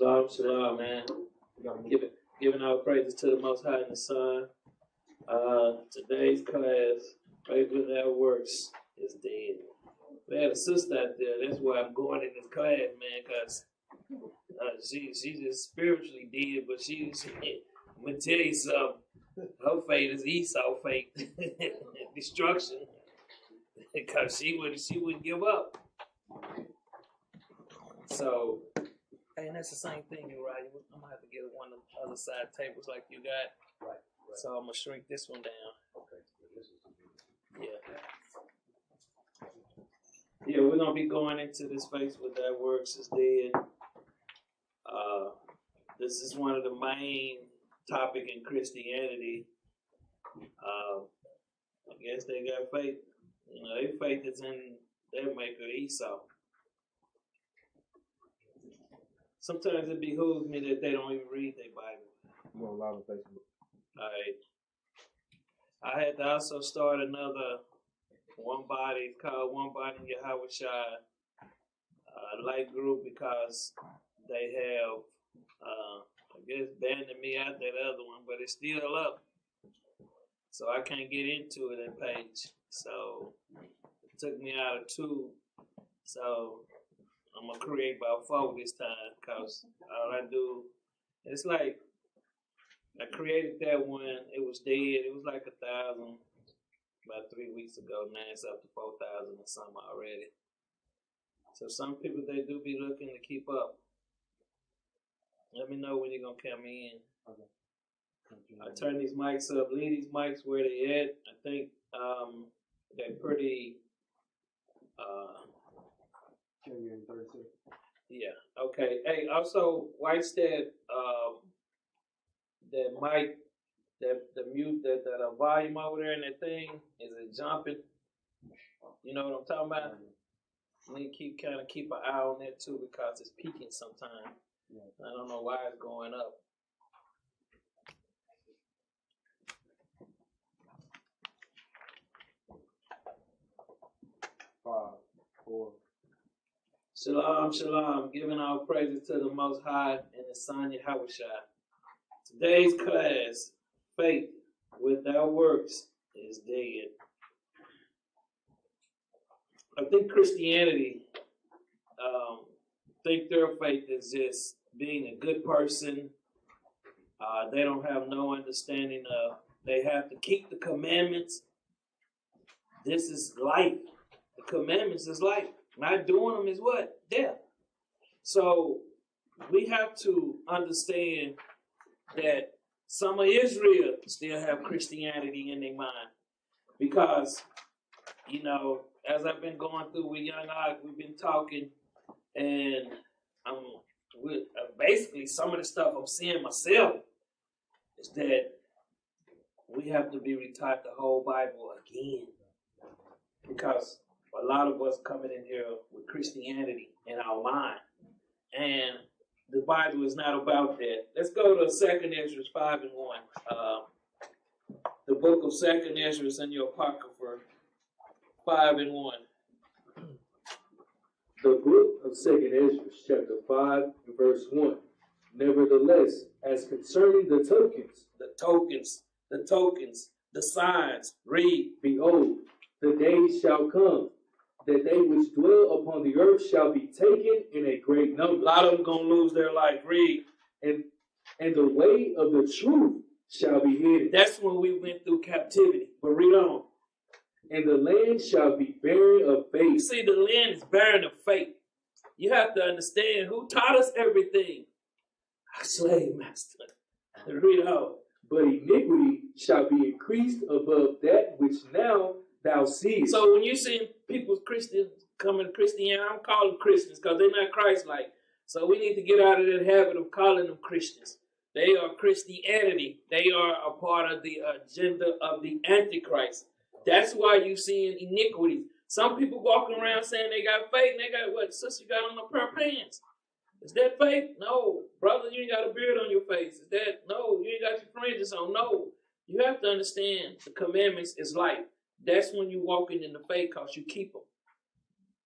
Shalom, shalom, man. Giving our praises to the Most High and the Son. Today's class, Faith Without Works, is dead. We had a sister out there. That's why I'm going in this class, man, because she's just spiritually dead, but I'm going to tell you something. Her fate is Esau fate. Destruction. Because she wouldn't give up. So, and that's the same thing, you're right. I'm going to have to get one of the other side tables like you got. Right. So I'm going to shrink this one down. Okay. Yeah, we're going to be going into this Faith Without Works is dead. This is one of the main topic in Christianity. I guess they got faith. You know, their faith is in their maker, Esau. Sometimes it behooves me that they don't even read their Bible. I'm on live on Facebook. All right. I had to also start another one body called One Body Yahawashi light group because they have, I guess, banded me out that other one, but it's still up. So I can't get into that page. So it took me out of 2. So I'm going to create about 4 this time because all I do, it's like I created that one. It was dead. It was like 1,000 about 3 weeks ago. Now it's up to 4,000 or something already. So some people, they do be looking to keep up. Let me know when you're going to come in. Okay. I turn these mics up. Leave these mics where they at. I think they're pretty... 36. Yeah. Okay. Hey, also, Whitestead, that mic, the mute, that volume over there in that thing, is it jumping? You know what I'm talking about? You need to keep an eye on that too because it's peaking sometimes. Yeah. I don't know why it's going up. Five, 4. Shalom, shalom. Giving our praises to the Most High and the Son Yahawashi. Today's class, Faith Without Works is dead. I think Christianity think their faith is just being a good person. They don't have no understanding of they have to keep the commandments. This is life. The commandments is life. Not doing them is what? Death. So we have to understand that some of Israel still have Christianity in their mind. Because, you know, as I've been going through with Young Og, we've been talking, and basically some of the stuff I'm seeing myself is that we have to be retaught the whole Bible again. Because a lot of us coming in here with Christianity in our mind. And the Bible is not about that. Let's go to 2nd Ezra 5 and 1. The book of 2nd Ezra is in your Apocrypha 5 and 1. The book of 2nd Ezra, chapter 5, and verse 1. Nevertheless, as concerning the tokens, the signs, read, behold, the days shall come, that they which dwell upon the earth shall be taken in a great number. A lot of them going to lose their life. Read. And the way of the truth shall be hidden. That's when we went through captivity. But read on. And the land shall be barren of faith. You see, the land is barren of faith. You have to understand who taught us everything. Our slave master. Read on. But iniquity shall be increased above that which now thou seest. So when you see people Christians coming to Christianity, I'm calling Christians because they're not Christ-like. So we need to get out of that habit of calling them Christians. They are Christianity. They are a part of the agenda of the Antichrist. That's why you see iniquities. Some people walking around saying they got faith and they got what? Sister, you got on a pair of pants. Is that faith? No. Brother, you ain't got a beard on your face. Is that? No. You ain't got your fringes on. No. You have to understand the commandments is life. That's when you walking in the faith because you keep them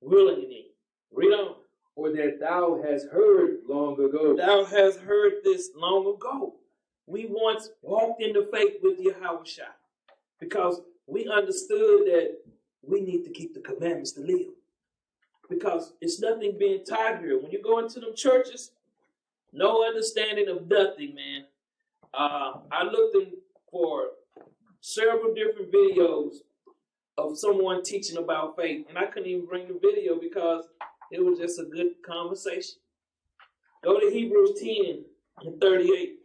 willingly. Read on. or that thou hast heard long ago. Thou hast heard this long ago. We once walked in the faith with Yahushua because we understood that we need to keep the commandments to live. Because it's nothing being taught here. When you go into them churches, no understanding of nothing, man. I looked in for several different videos of someone teaching about faith, and I couldn't even bring the video because it was just a good conversation. Go to Hebrews 10 and 38.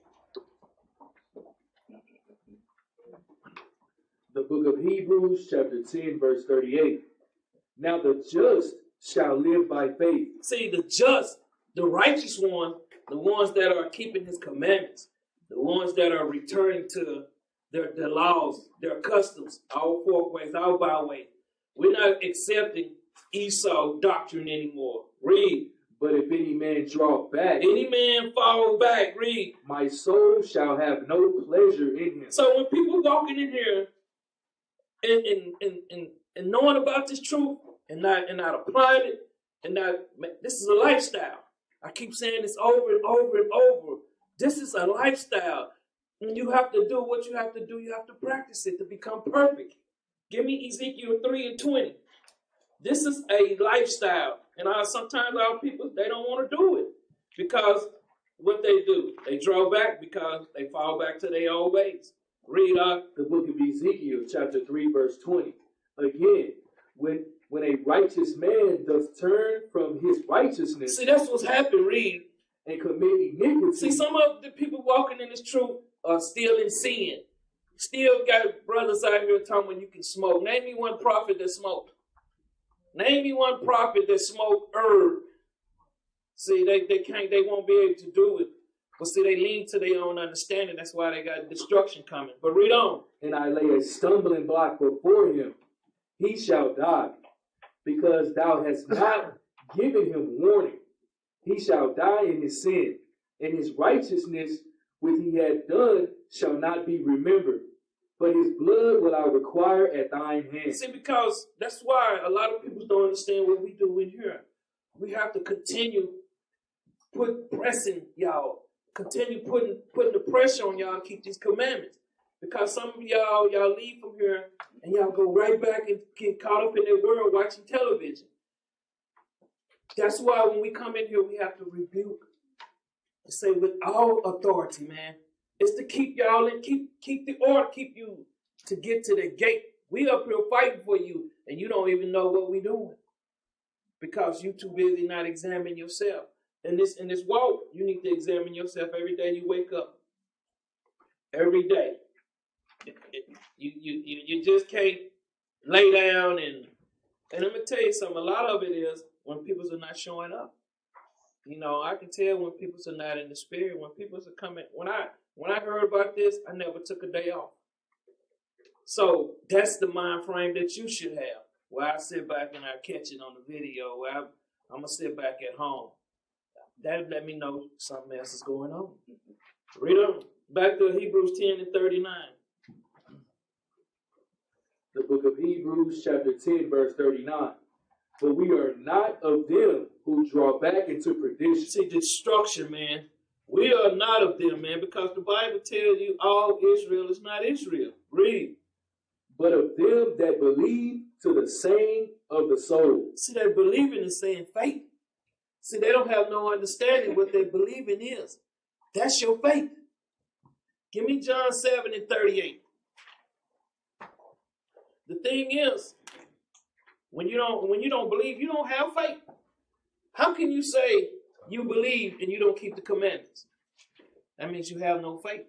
The book of Hebrews, chapter 10, verse 38. Now the just shall live by faith. See, the just, the righteous ones, the ones that are keeping his commandments, the ones that are returning to their laws, their customs, our folkways, our byways. We're not accepting Esau doctrine anymore. Read. But if any man draw back, Any man fall back. Read. my soul shall have no pleasure in him. So when people walking in here and knowing about this truth and not applying it, and not, this is a lifestyle. I keep saying this over and over and over. This is a lifestyle. And you have to do what you have to do. You have to practice it to become perfect. Give me Ezekiel 3 and 20. This is a lifestyle. And sometimes our people, they don't want to do it. Because what they do, they draw back because they fall back to their old ways. Read The book of Ezekiel, chapter 3, verse 20. Again, when a righteous man doth turn from his righteousness See, that's what's happened. Read. and commit iniquity, See, some of the people walking in this truth are still in sin. Still got brothers out here talking when you can smoke. Name me one prophet that smoked. Name me one prophet that smoked herb. See, they won't be able to do it. But see, they lean to their own understanding. That's why they got destruction coming. But read on. and I lay a stumbling block before him, he shall die, because thou hast not given him warning. He shall die in his sin, and his righteousness which he had done shall not be remembered. But his blood will I require at thine hand. See, because that's why a lot of people don't understand what we do in here. We have to continue pressing y'all. Continue putting the pressure on y'all to keep these commandments. Because some of y'all leave from here and y'all go right back and get caught up in their world watching television. That's why when we come in here, we have to rebuke and say with all authority, man. It's to keep y'all and keep the order, keep you to get to the gate. We up here fighting for you, and you don't even know what we're doing. Because you too busy not examining yourself. In this walk, you need to examine yourself every day you wake up. Every day. You just can't lay down and I'm gonna tell you something. A lot of it is when people are not showing up. You know, I can tell when people are not in the spirit. When people are coming. When I heard about this, I never took a day off. So that's the mind frame that you should have. Where I sit back and I catch it on the video. Where I'm gonna sit back at home. That let me know something else is going on. Read on. Back to Hebrews 10 and 39. The book of Hebrews, chapter 10, verse 39. For we are not of them who draw back into perdition. See, destruction, man. We are not of them, man, because the Bible tells you all Israel is not Israel. Read. But of them that believe to the saying of the soul. See, they believing is saying faith. See, they don't have no understanding what they believing is. That's your faith. Give me John 7 and 38. The thing is, when you don't believe, you don't have faith. How can you say you believe and you don't keep the commandments? That means you have no faith.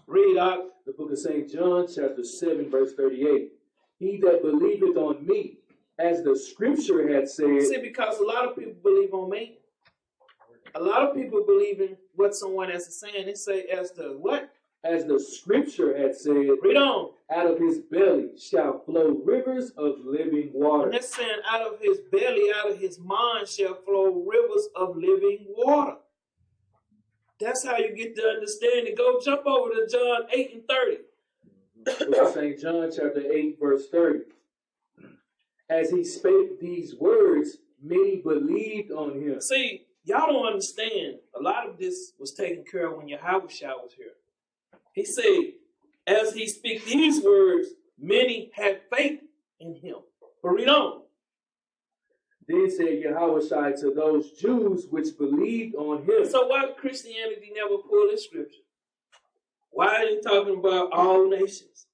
Read out the book of St. John, chapter 7, verse 38. He that believeth on me, as the scripture had said. See, because a lot of people believe on me. A lot of people believe in what someone else is saying. They say, as the what? As the scripture had said. Read on. Out of his belly shall flow rivers of living water. And they're saying, out of his belly, out of his mind shall flow rivers of living water. That's how you get the understanding. Go jump over to John 8 and 30. Book of St. John, chapter 8, verse 30. As he spake these words, many believed on him. See, y'all don't understand. A lot of this was taken care of when Yahweh Shah was here. He said, as he speak these words, many had faith in him. But read on. Then said Yahushua to those Jews which believed on him. So why did Christianity never pull this scripture? Why are they talking about all nations?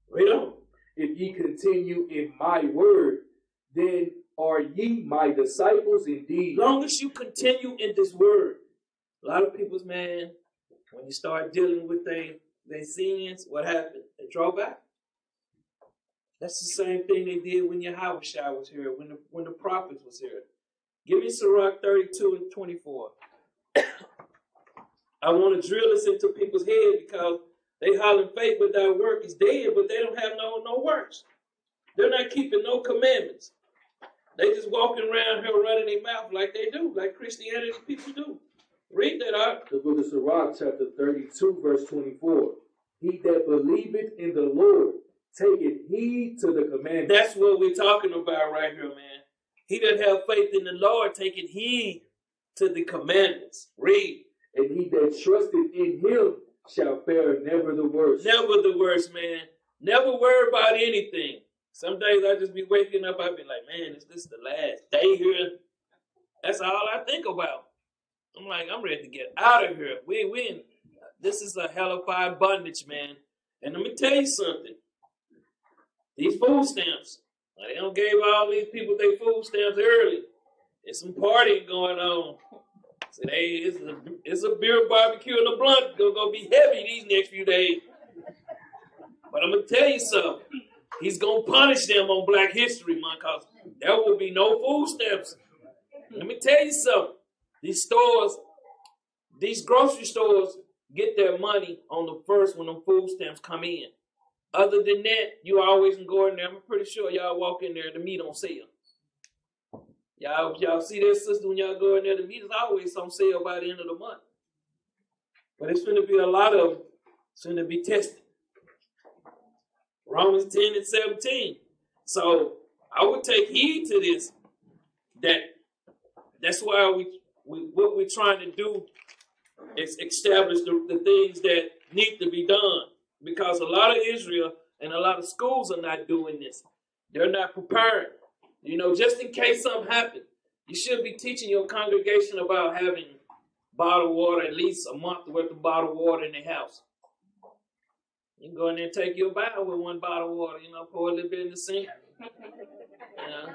Read on. If ye continue in my word, then are ye my disciples indeed. Long as you continue in this word. A lot of people's, man, when you start dealing with their sins, what happened? They draw back. That's the same thing they did when Yahweh Shah was here, when the prophets was here. Give me Sirach 32 and 24. I want to drill this into people's head because they hollering faith without work is dead, but they don't have no works. They're not keeping no commandments. They just walking around here running their mouth like they do, like Christianity people do. Read that out. The book of Sirach, chapter 32, verse 24. He that believeth in the Lord taketh heed to the commandments. That's what we're talking about right here, man. He that have faith in the Lord taketh heed to the commandments. Read. And he that trusteth in him shall fare never the worse. Never the worst, man. Never worry about anything. Some days I just be waking up, I be like, man, is this the last day here? That's all I think about. I'm like, I'm ready to get out of here. This is a hellified bondage, man. And let me tell you something. These food stamps, they don't give all these people their food stamps early. There's some partying going on. So it's a beer barbecue and a blunt gonna be heavy these next few days. But I'm gonna tell you something. He's gonna punish them on Black History Month because there will be no food stamps. Let me tell you something. These stores, these grocery stores get their money on the first when the food stamps come in. Other than that, you always can go in there. I'm pretty sure y'all walk in there and the meat on sale. Y'all see that, sister, when y'all go in there, the meat is always on sale by the end of the month. But it's going to be a lot of them. It's going to be tested. Romans 10 and 17. So I would take heed to this. That's why what we're trying to do is establish the things that need to be done. Because a lot of Israel and a lot of schools are not doing this. They're not prepared. You know, just in case something happens, you should be teaching your congregation about having bottled water, at least a month worth of bottled water in their house. You can go in there and take your bath with one bottle of water, pour a little bit in the sink. I'm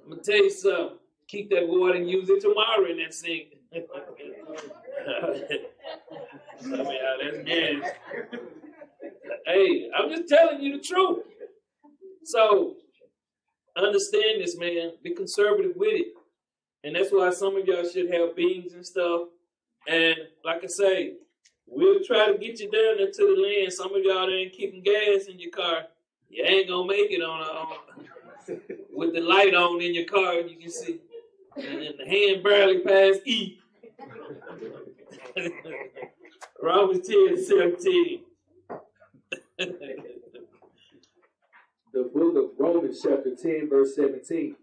going to tell you something. Keep that water and use it tomorrow in that sink. That's nasty. Hey, I'm just telling you the truth. So, understand this, man. Be conservative with it. And that's why some of y'all should have beans and stuff. And like I say, we'll try to get you down there to the land. Some of y'all ain't keeping gas in your car. You ain't going to make it on with the light on in your car, you can see. And the hand barely past E. Romans 10 and 17. The book of Romans, chapter 10, verse 17.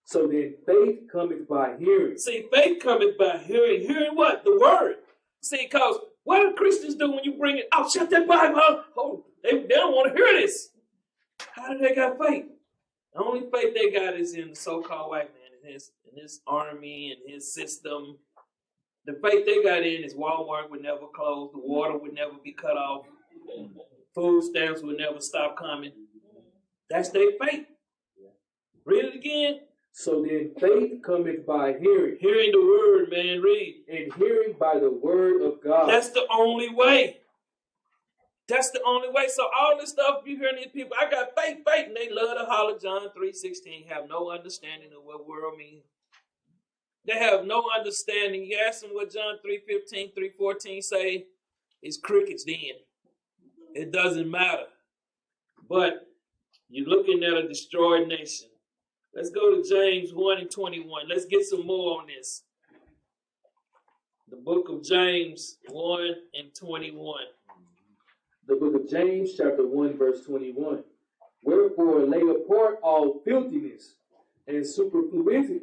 So then faith cometh by hearing. See, faith cometh by hearing. Hearing what? The word. See, because what do Christians do when you bring it? Oh, shut that Bible up. Oh, they don't want to hear this. How do they got faith? The only faith they got is in the so-called white man and his army and his system. The faith they got in is Walmart would never close. The water would never be cut off. Food stamps would never stop coming. That's their faith. Read it again. So then faith cometh by hearing. Hearing the word, man. Read. And hearing by the word of God. That's the only way. That's the only way. So all this stuff you hearing these people, I got faith, and they love to holler John 3:16, have no understanding of what world means. They have no understanding. You ask them what John 3:15, 3:14 say, it's crickets then. It doesn't matter. But you're looking at a destroyed nation. Let's go to James 1 and 21. Let's get some more on this. The book of James 1 and 21. The book of James, chapter 1, verse 21. Wherefore lay apart all filthiness and superfluidity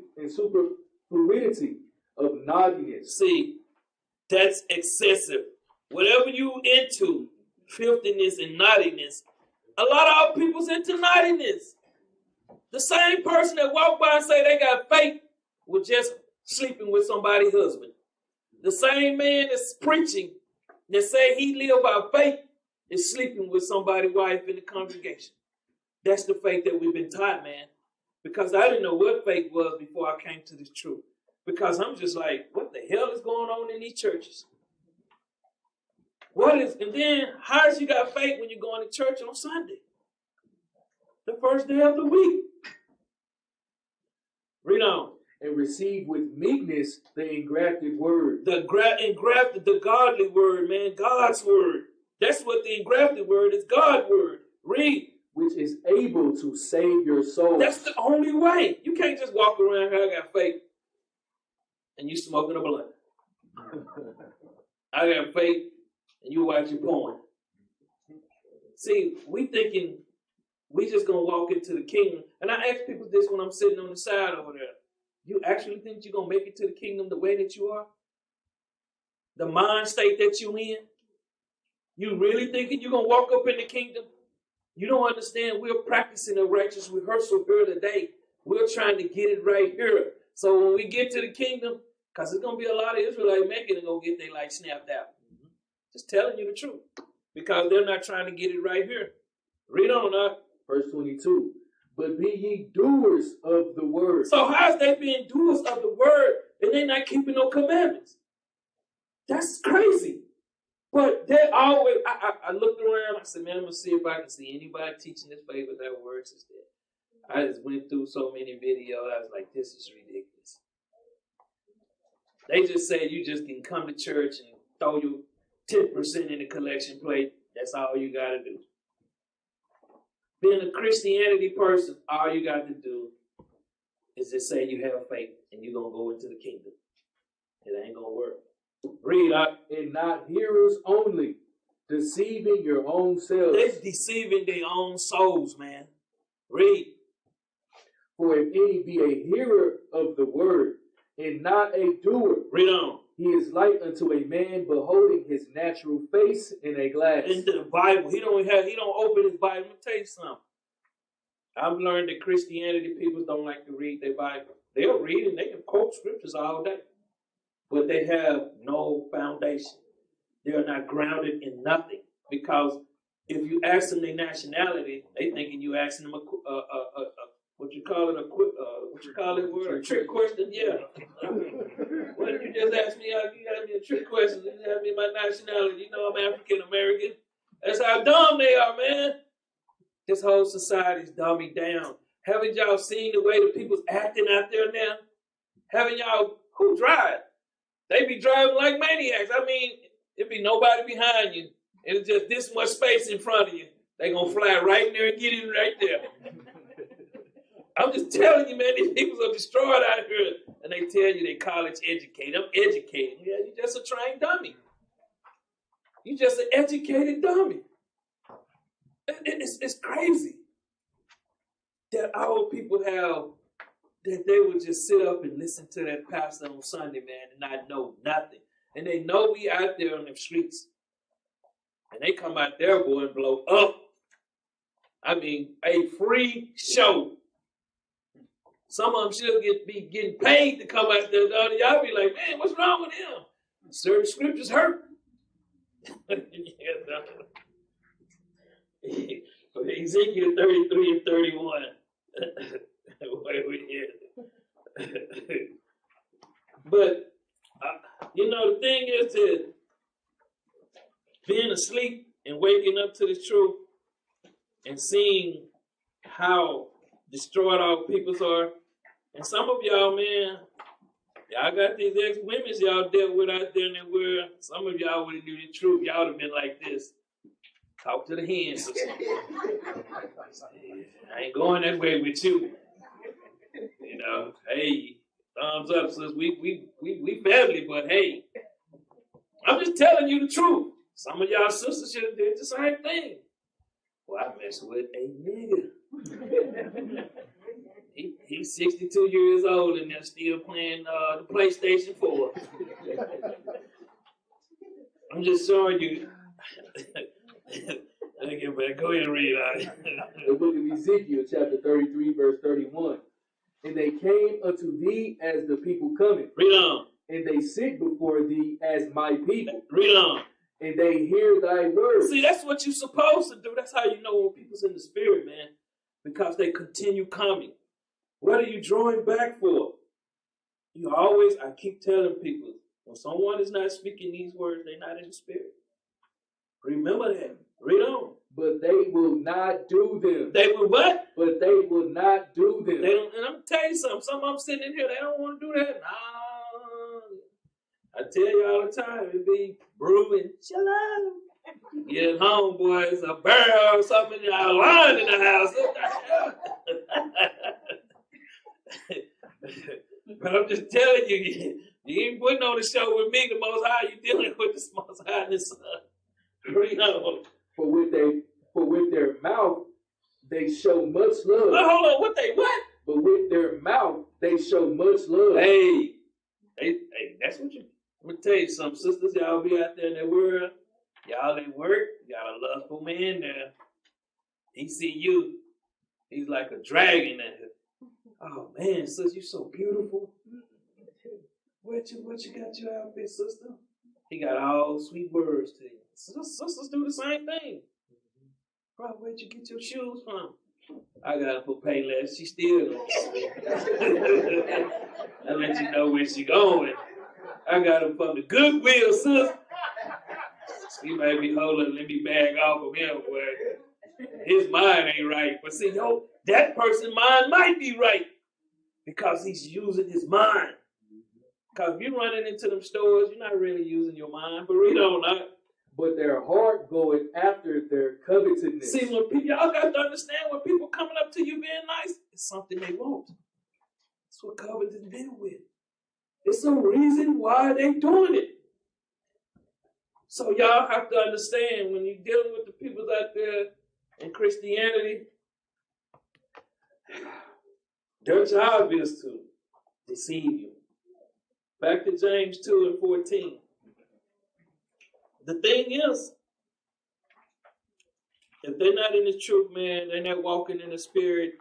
of naughtiness. See, that's excessive. Whatever you into, filthiness and naughtiness, a lot of our people's into naughtiness. The same person that walk by and say they got faith was just sleeping with somebody's husband. The same man that's preaching that say he live by faith is sleeping with somebody's wife in the congregation. That's the faith that we've been taught, man. Because I didn't know what faith was before I came to this truth. Because I'm just like, what the hell is going on in these churches? And then how does you got faith when you're going to church on Sunday? The first day of the week. Read on. And receive with meekness the engrafted word. The engrafted, the godly word, man, God's word. That's what the engrafted word is, God's word. Read. Which is able to save your soul. That's the only way. You can't just walk around here, I got faith, and you smoking a blunt. I got faith, and you watching porn. See, we thinking we just gonna walk into the kingdom. And I ask people this when I'm sitting on the side over there. You actually think you're gonna make it to the kingdom the way that you are? The mind state that you in? You really thinking you're gonna walk up in the kingdom? You don't understand. We're practicing a righteous rehearsal here today. We're trying to get it right here. So when we get to the kingdom, because there's going to be a lot of Israelites making it going to get their life snapped out. Just telling you the truth. Because they're not trying to get it right here. Read on now. Verse 22. But be ye doers of the word. So how's they being doers of the word and they not keeping no commandments? That's crazy. But they always, I looked around, I said, man, I'm going to see if I can see anybody teaching this faith without words instead. I just went through so many videos, I was like, this is ridiculous. They just say you just can come to church and throw your 10% in the collection plate. That's all you got to do. Being a Christianity person, all you got to do is just say you have faith and you're going to go into the kingdom. It ain't going to work. Read out. And not hearers only, deceiving your own selves. They're deceiving their own souls, man. Read. For if any be a hearer of the word and not a doer, read on. He is like unto a man beholding his natural face in a glass. In the Bible, he don't open his Bible. Let me tell you something. I've learned that Christianity people don't like to read their Bible. They'll read and they can quote scriptures all day, but they have no foundation. They are not grounded in nothing. Because if you ask them their nationality, they thinking you asking them a trick question. Yeah. What did you just ask me? You asked me a trick question. You asked me my nationality. You know I'm African American. That's how dumb they are, man. This whole society's dumbing down. Haven't y'all seen the way the people's acting out there now? Haven't y'all, who drive? They be driving like maniacs. I mean, it be nobody behind you. It's just this much space in front of you. They gonna fly right in there and get in right there. I'm just telling you, man, these people are destroyed out here. And they tell you they college educated. I'm educated. Yeah, you just a trained dummy. You just an educated dummy. It's crazy that our people have, that they would just sit up and listen to that pastor on Sunday, man, and not know nothing. And they know we out there on the streets. And they come out there, boy, and blow up. I mean, a free show. Some of them should be getting paid to come out there. Y'all be like, man, what's wrong with him? Certain scriptures hurt. Ezekiel 33 and 31. But, the thing is that being asleep and waking up to the truth and seeing how destroyed our peoples are. And some of y'all, man, y'all got these ex-women y'all dealt with out there in the world. Some of y'all would have knew the truth. Y'all would have been like this. Talk to the hands. I ain't going that way with you. Hey, thumbs up, sis. We family, but hey, I'm just telling you the truth. Some of y'all sisters should have did the same thing. Well, I messed with a nigga. He's 62 years old and they're still playing the PlayStation 4. I'm just showing you. Okay, go ahead and read out. The book of Ezekiel, chapter 33, verse 31. And they came unto thee as the people coming. Read on. And they sit before thee as my people. Read on. And they hear thy words. See, that's what you're supposed to do. That's how you know when people's in the spirit, man. Because they continue coming. What are you drawing back for? You always, I keep telling people, when someone is not speaking these words, they're not in the spirit. Remember that. Read on. But they will not do them. They will what? But they will not do them. They don't, and I'm going to tell you something. Some of them sitting in here, they don't want to do that. Nah. I tell you all the time, it be brewing. Shalom. Get home, boys. A barrel or something. Y'all lying in the house. But I'm just telling you, you ain't putting on the show with me, the Most High. You dealing with the Most High and the Son. Read on. For with their mouth they show much love. But hold on, what they what? But with their mouth they show much love. Hey, that's what you. I'm gonna tell you something, sisters. Y'all be out there in the world. Y'all at work. You got a lustful man there. He see you. He's like a dragon at him. Oh man, sis, you so beautiful. What you got your outfit, sister? He got all sweet words to you. Sisters do the same thing. Bro, where'd you get your shoes from? I got them for Payless. She still gonna I let you know where she going. I got them from the Goodwill, sis. He might be holding, let me bag off of him, boy. His mind ain't right. But see, that person's mind might be right because he's using his mind. Because if you're running into them stores, you're not really using your mind. But read on, not. But their heart going after their covetousness. See, when people, y'all got to understand when people coming up to you being nice, it's something they want. That's what covetous deal with. It's a reason why they doing it. So y'all have to understand when you're dealing with the people out there in Christianity, their job is to deceive you. Back to James 2:14. The thing is, if they're not in the truth, man, they're not walking in the spirit,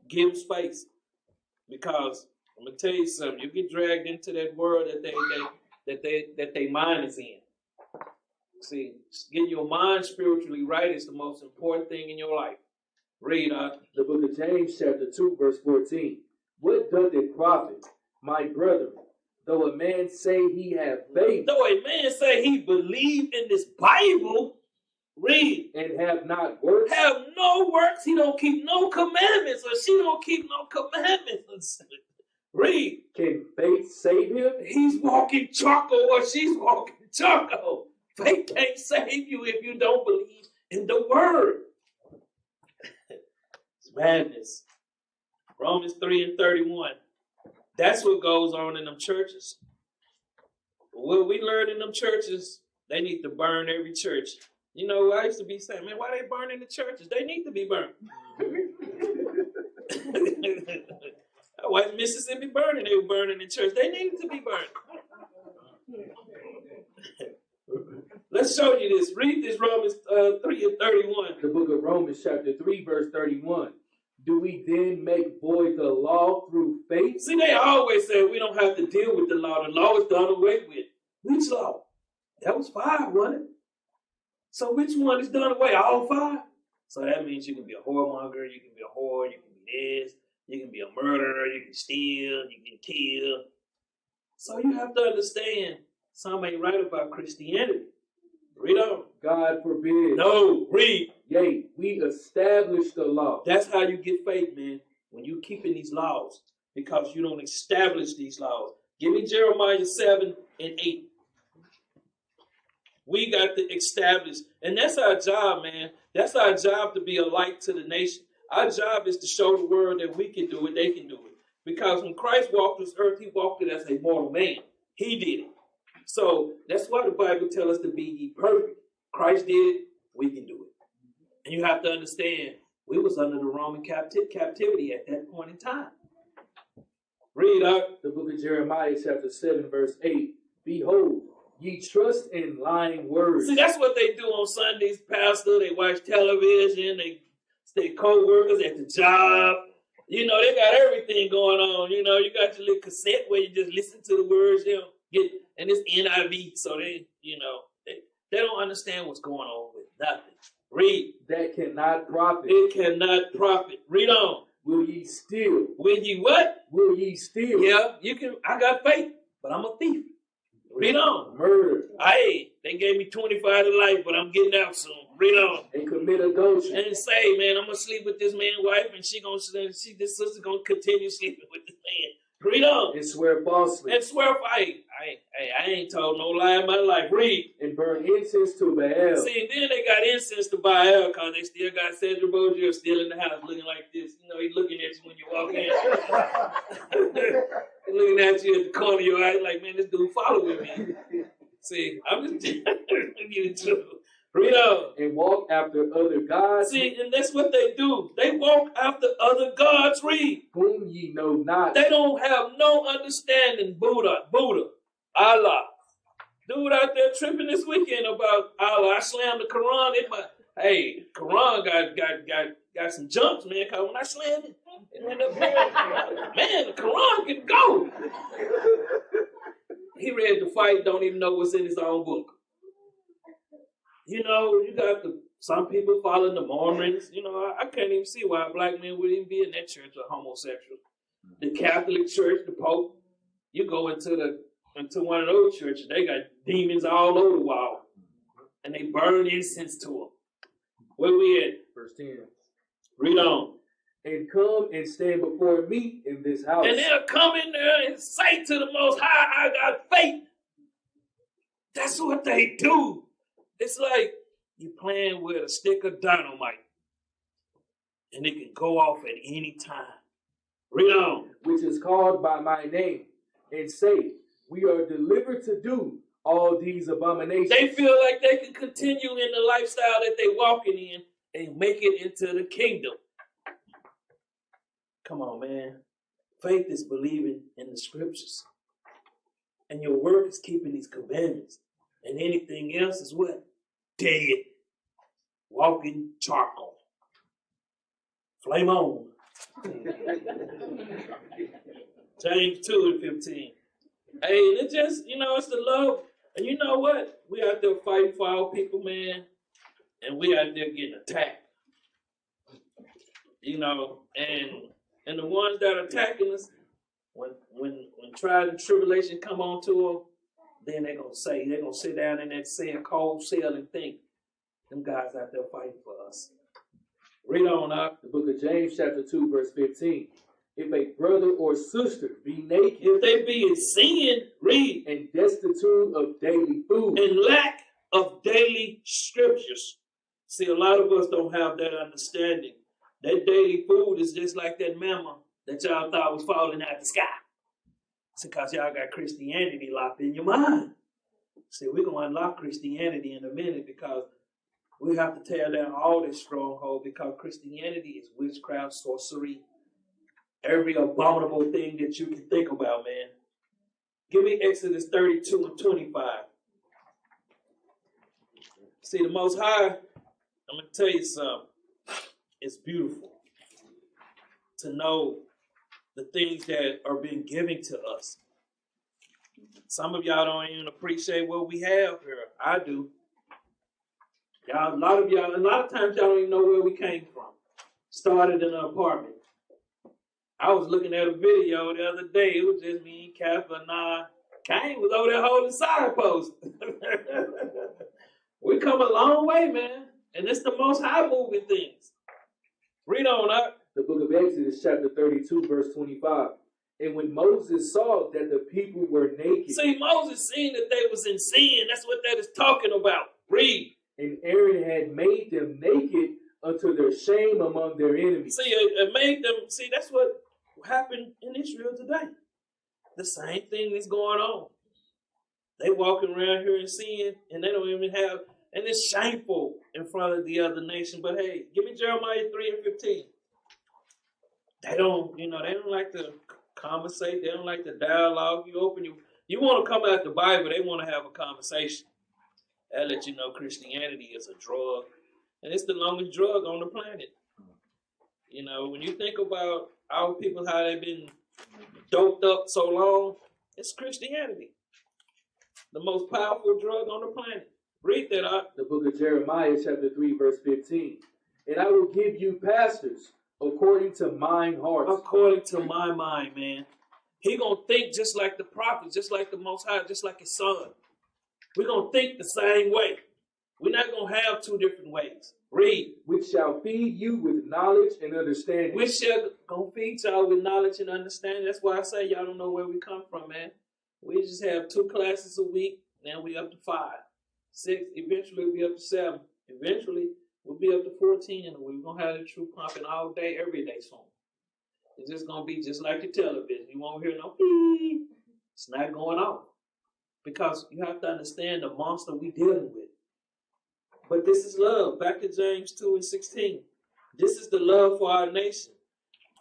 give space. Because I'm gonna tell you something, you get dragged into that world that they mind is in. See, getting your mind spiritually right is the most important thing in your life. Read the book of James, chapter 2, verse 14. What doth it profit, my brethren, though a man say he have faith? Though a man say he believe in this Bible, read. And have not works? Have no works. He don't keep no commandments, or she don't keep no commandments. Read. Can faith save him? He's walking charcoal or she's walking charcoal. Faith can't save you if you don't believe in the word. It's madness. Romans 3:31. That's what goes on in them churches. What we learn in them churches, they need to burn every church. You know, I used to be saying, man, why they burning the churches? They need to be burned. Why is Mississippi burning? They were burning the church. They needed to be burned. Let's show you this. Read this Romans 3:31. The book of Romans chapter 3 verse 31. Do we then make void the law through faith? See, they always say we don't have to deal with the law. The law is done away with. Which law? That was 5, wasn't it? So which one is done away? All 5? So that means you can be a whoremonger, you can be a whore, you can be this, you can be a murderer, you can steal, you can kill. So you have to understand something ain't right about Christianity. Read on. God forbid. No, read. Yea, we establish the law. That's how you get faith, man. When you keeping these laws. Because you don't establish these laws. Give me Jeremiah 7:8. We got to establish. And that's our job, man. That's our job, to be a light to the nation. Our job is to show the world that we can do it, they can do it. Because when Christ walked this earth, he walked it as a mortal man. He did it. So that's why the Bible tells us to be ye perfect. Christ did it, we can do it. And you have to understand, We was under the Roman captivity at that point in time. Read out. The book of Jeremiah, chapter 7, verse 8. Behold, ye trust in lying words. See, that's what they do on Sundays, Pastor. They watch television. They stay co-workers at the job. You know, they got everything going on. You know, you got your little cassette where you just listen to the words. You know, and it's NIV, so they don't understand what's going on with nothing. Read. That cannot profit. It cannot profit. Read on. Will ye steal? Will ye what? Will ye steal? Yeah, you can. I got faith, but I'm a thief. Read on. Murder. Hey, they gave me 25 to life, but I'm getting out soon. Read on. And commit adultery. And say, man, I'm gonna sleep with this man's wife, and this sister gonna continue sleeping with this man. Read on. And swear falsely. And swear, I ain't told no lie in my life. Read. And burn incense to Baal. See, and then they got incense to Baal because they still got Cedric Bozier still in the house looking like this. You know, he's looking at you when you walk in. He's looking at you at the corner of your eye like, man, this dude following me. See, I'm just getting trouble. Read on. And walk after other gods. See, and that's what they do. They walk after other gods. Read. Whom ye know not. They don't have no understanding. Buddha, Allah. Dude out there tripping this weekend about Allah. I slammed the Quran in my. Hey, Quran got some jumps, man. Cause when I slammed it went up here. Man, the Quran can go. He read the fight. Don't even know what's in his own book. You know, you got some people following the Mormons. You know, I can't even see why a black man would even be in that church a homosexual. The Catholic Church, the Pope. You go into one of those churches, they got demons all over the wall, and they burn incense to them. Where we at? Verse 10. Read on. And come and stand before me in this house. And they'll come in there and say to the Most High, I got faith. That's what they do. It's like you're playing with a stick of dynamite, and it can go off at any time. Read on. Which is called by my name, and say, we are delivered to do all these abominations. They feel like they can continue in the lifestyle that they're walking in and make it into the kingdom. Come on, man. Faith is believing in the scriptures. And your work is keeping these commandments. And anything else is what? Dead. Walking charcoal. Flame on. James 2:15. Hey, it's just, it's the love. And you know what? We out there fighting for our people, man. And we out there getting attacked. And the ones that are attacking us, when trial and tribulation come on to them, then they're going to sit down in that cold cell and think, them guys out there fighting for us. Read on up. The book of James, chapter 2, verse 15. If a brother or sister be naked, if they be in sin, read. And destitute of daily food. And lack of daily scriptures. See, a lot of us don't have that understanding. That daily food is just like that manna that y'all thought was falling out the sky. It's because y'all got Christianity locked in your mind. See, we're going to unlock Christianity in a minute because we have to tear down all this stronghold because Christianity is witchcraft, sorcery, every abominable thing that you can think about, man. Give me Exodus 32 and 25. See, the Most High, I'm going to tell you something. It's beautiful to know the things that are being given to us. Some of y'all don't even appreciate what we have here. I do. A lot of times y'all don't even know where we came from. Started in an apartment. I was looking at a video the other day. It was just me, Catherine, Cain was over there holding signposts. We come a long way, man. And it's the Most High moving things. Read on up. The book of Exodus, chapter 32, verse 25. And when Moses saw that the people were naked. See, Moses seen that they was in sin. That's what that is talking about. Read. And Aaron had made them naked unto their shame among their enemies. See, it made them, that's what happened in Israel today. The same thing is going on. They walking around here in sin, and they don't even have, And it's shameful in front of the other nation. But hey, give me Jeremiah 3:15. They don't, they don't like to conversate. They don't like to dialogue. You want to come out the Bible, they want to have a conversation. That let you know Christianity is a drug. And it's the longest drug on the planet. When you think about our people, how they've been doped up so long, it's Christianity. The most powerful drug on the planet. Read that up. The book of Jeremiah, chapter 3, verse 15. And I will give you pastors according to mine heart. According to my mind, man. He gonna think just like the prophet, just like the Most High, just like his son. We're gonna think the same way. We're not gonna have two different ways. Read. Which shall feed you with knowledge and understanding. Which shall gonna feed y'all with knowledge and understanding. That's why I say y'all don't know where we come from, man. We just have 2 classes a week. Now we up to 5, 6. Eventually we'll be up to 7. Eventually we'll be up to 14, and we're gonna have the truth pumping all day, every day soon. It's just gonna be just like the television. You won't hear no beep. It's not going on. Because you have to understand the monster we dealing with. But this is love. Back to James 2:16. This is the love for our nation.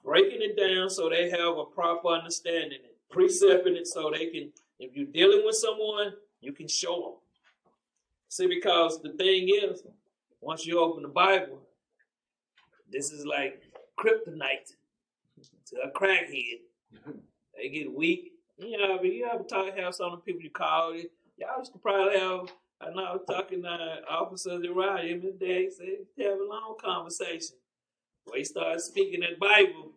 Breaking it down so they have a proper understanding. Precepting it so they can, if you're dealing with someone, you can show them. See, because the thing is, once you open the Bible, this is like kryptonite to a crackhead. They get weak. You ever have some of the people you call it. Y'all used to probably have, I know I was talking to officers around him the day, said, have a long conversation. When he started speaking that Bible,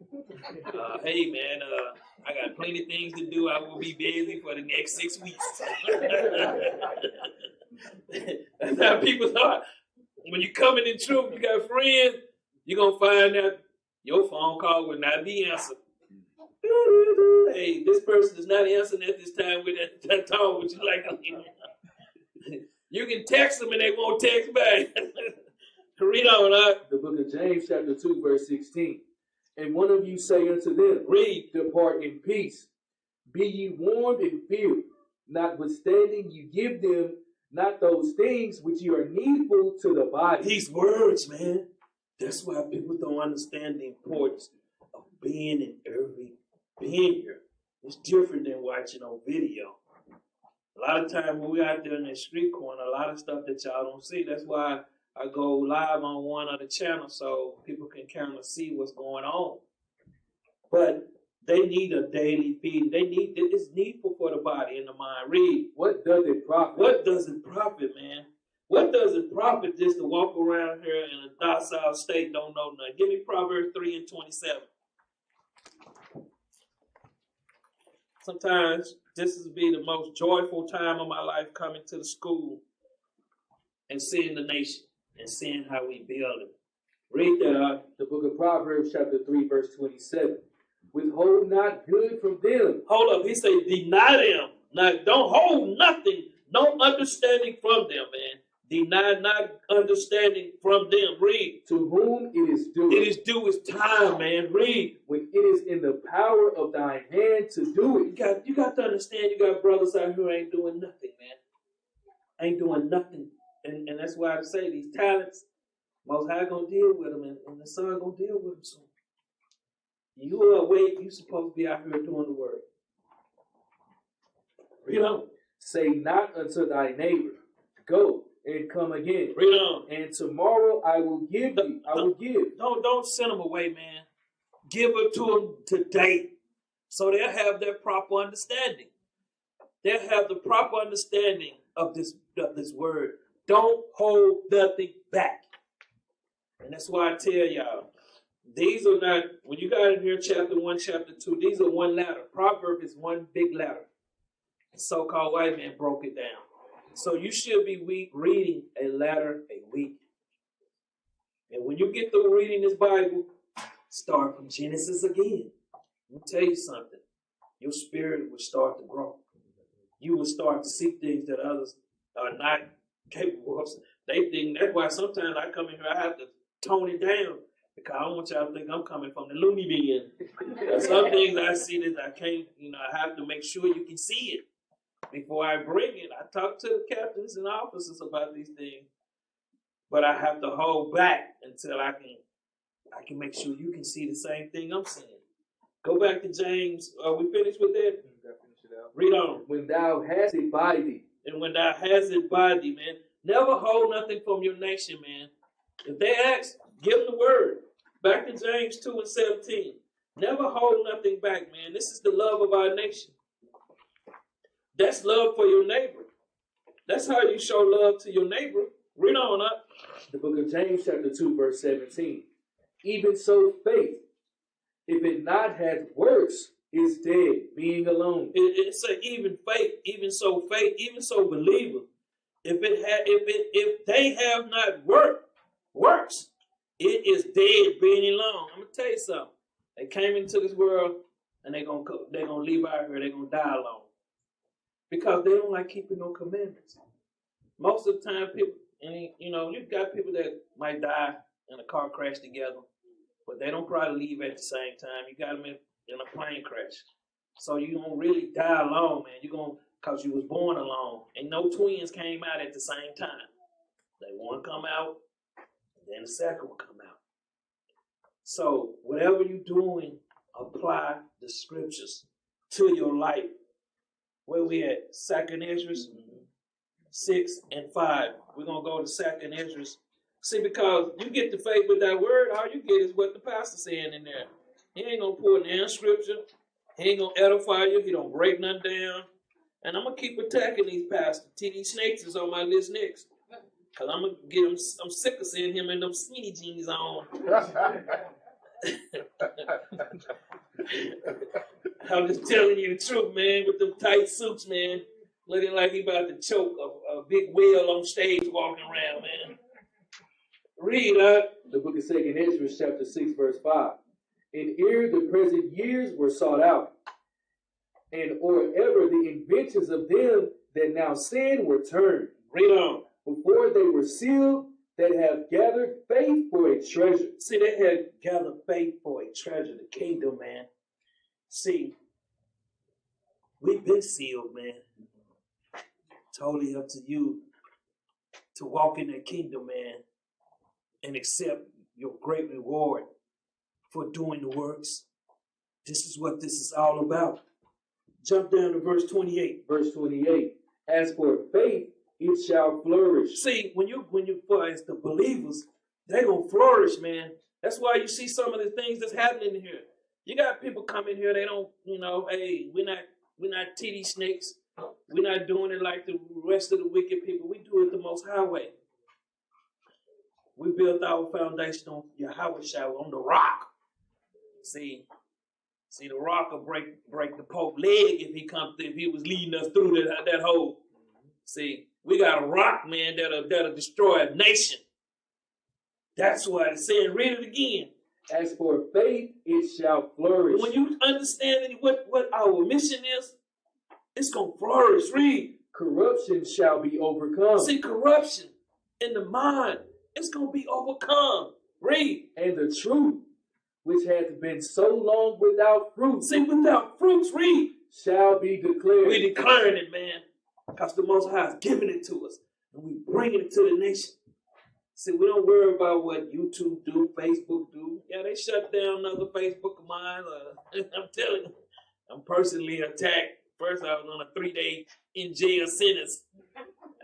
hey man, I got plenty of things to do. I will be busy for the next 6 weeks. That's how people are. When you coming in truth, you got friends, you're going to find out your phone call will not be answered. Hey, this person is not answering at this time with that tone. Would you like to? You can text them and they won't text back. Read on, The book of James, chapter 2, verse 16. And one of you say unto them, read, depart in peace. Be ye warned and feared, notwithstanding you give them not those things which you are needful to the body. These words, man. That's why people don't understand the importance of being in every behavior. It's different than watching on video. A lot of times when we're out there in the street corner, a lot of stuff that y'all don't see. That's why I go live on one of the channels so people can kind of see what's going on. But they need a daily feeding. It's needful for the body and the mind. Read. What does it profit? What does it profit, man? What does it profit just to walk around here in a docile state, don't know nothing? Give me Proverbs 3:27. Sometimes this will be the most joyful time of my life, coming to the school and seeing the nation and seeing how we build it. Read that out. The book of Proverbs, chapter 3, verse 27. Withhold not good from them. Hold up. He said, deny them. Now, don't hold nothing, no understanding from them, man. Deny not understanding from them. Read. To whom it is due. It is due its time, man. Read. When it is in the power of thine hand to do it. You got to understand, you got brothers out here who ain't doing nothing, man. Ain't doing nothing. And that's why I say these talents, Most High gonna deal with them, and the Son gonna deal with them soon. You are awake, you supposed to be out here doing the work. Read on. Say not unto thy neighbor, go and come again. Read on. And tomorrow I will give thee. I will give. Don't send them away, man. Give it to them today, so they'll have their proper understanding. They'll have the proper understanding of this word. Don't hold nothing back. And that's why I tell y'all, these are not, when you got in here chapter 1, chapter 2, these are one letter. Proverb is one big letter. The so-called white man broke it down. So you should be reading a letter a week. And when you get through reading this Bible, start from Genesis again. Let me tell you something. Your spirit will start to grow. You will start to see things that others are not capable of. They think, that's why sometimes I come in here, I have to tone it down, because I don't want y'all to think I'm coming from the loony bin. Some things I see that I can't, I have to make sure you can see it before I bring it. I talk to the captains and officers about these things. but I have to hold back until I can make sure you can see the same thing I'm seeing. Go back to James. Are we finished with that? Read on. When thou hast it by thee. And when thou hast it by thee, man, never hold nothing from your nation, man. If they ask, give them the word. Back to James 2:17. Never hold nothing back, man. This is the love of our nation. That's love for your neighbor. That's how you show love to your neighbor. Read on up. The book of James chapter 2 verse 17. Even so faith, if it not hath works, is dead, being alone. It say even faith, even so believer. If they have not works, it is dead, being alone. I'm gonna tell you something. They came into this world and they're gonna leave out here. They're gonna die alone because they don't like keeping no commandments. Most of the time, people, and you've got people that might die in a car crash together, but they don't probably leave at the same time. You got them in a plane crash, so you don't really die alone, man. You're gonna because you was born alone, and no twins came out at the same time. They one come out, and then the second one come out. So whatever you're doing, apply the scriptures to your life. Where we at? 2nd Ezra 6 and 5. We're gonna go to 2nd Ezra. See, because you get the faith with that word, all you get is what the pastor's saying in there. He ain't gonna put in scripture. He ain't gonna edify you. He don't break nothing down. And I'm gonna keep attacking these pastors. TD Snakes is on my list next. Cause I'm gonna get him. I'm sick of seeing him in them skinny jeans on. I'm just telling you the truth, man. With them tight suits, man, looking like he about to choke a big whale on stage walking around, man. Read up. The book of 2nd Ezra chapter 6 verse 5. And ere the present years were sought out, and or ever the inventions of them that now sin were turned. Read on. Before they were sealed, that have gathered faith for a treasure. See, they had gathered faith for a treasure, the kingdom, man. See, we've been sealed, man. Totally up to you to walk in that kingdom, man, and accept your great reward for doing the works. This is what this is all about. Jump down to verse 28. Verse 28. As for faith, it shall flourish. See, when you for as the believers, they're gonna flourish, man. That's why you see some of the things that's happening in here. You got people come in here, they don't, hey, we're not TD Snakes. We're not doing it like the rest of the wicked people. We do it the Most High way. We built our foundation on Yahweh Shai, on the rock. See, the rock will break the Pope leg if he was leading us through that hole. See, we got a rock, man, that'll destroy a nation. That's what it's saying. Read it again. As for faith, it shall flourish. When you understand what our mission is, it's going to flourish. Read. Corruption shall be overcome. See, corruption in the mind, it's going to be overcome. Read. And the truth, which hath been so long without fruit. See, without fruits, read. Shall be declared. We declaring it, man. Because the Most High is giving it to us. And we bringing it to the nation. See, we don't worry about what YouTube do, Facebook do. Yeah, they shut down another Facebook of mine. I'm telling you, I'm personally attacked. First, I was on a 3-day in jail sentence.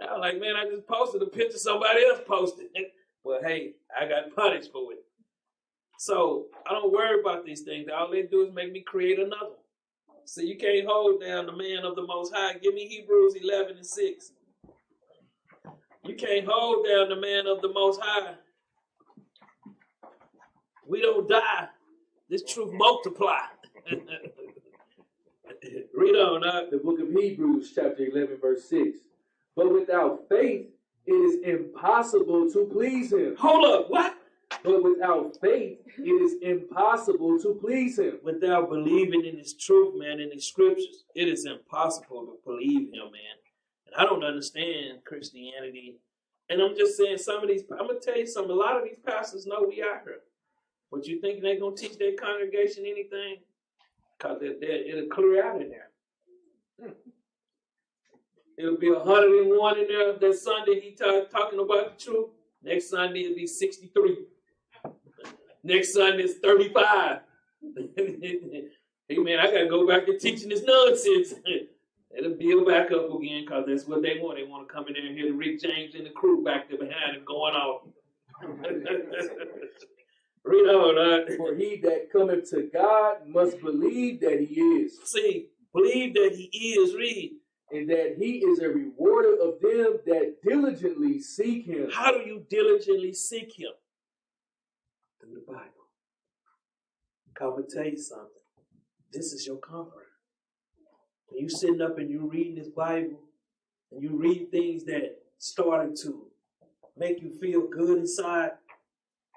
I was like, man, I just posted a picture somebody else posted. Well, hey, I got punished for it. So I don't worry about these things. All they do is make me create another one. So you can't hold down the man of the Most High. Give me Hebrews 11 and 6. You can't hold down the man of the Most High. We don't die. This truth multiply. Read on. The book of Hebrews, chapter 11, verse 6. But without faith, it is impossible to please him. Hold up. What? But without faith, it is impossible to please him. Without believing in his truth, man, in his scriptures, it is impossible to believe him, man. And I don't understand Christianity. And I'm just saying I'm going to tell you something. A lot of these pastors know we out here. But you think they're going to teach their congregation anything? Because it'll clear out in there. It'll be 101 in there that Sunday he talking about the truth. Next Sunday it'll be 63. Next Sunday it's 35. Hey man, I gotta go back to teaching this nonsense. It'll build back up again because that's what they want. They want to come in there and hear the Rick James and the crew back there behind him going off. Read on. For he that cometh to God must believe that he is. See, believe that he is, read. And that he is a rewarder of them that diligently seek him. How do you diligently seek him? Through the Bible. I'm going to tell you something. This is your comfort. When you sitting up and you reading this Bible, and you read things that started to make you feel good inside,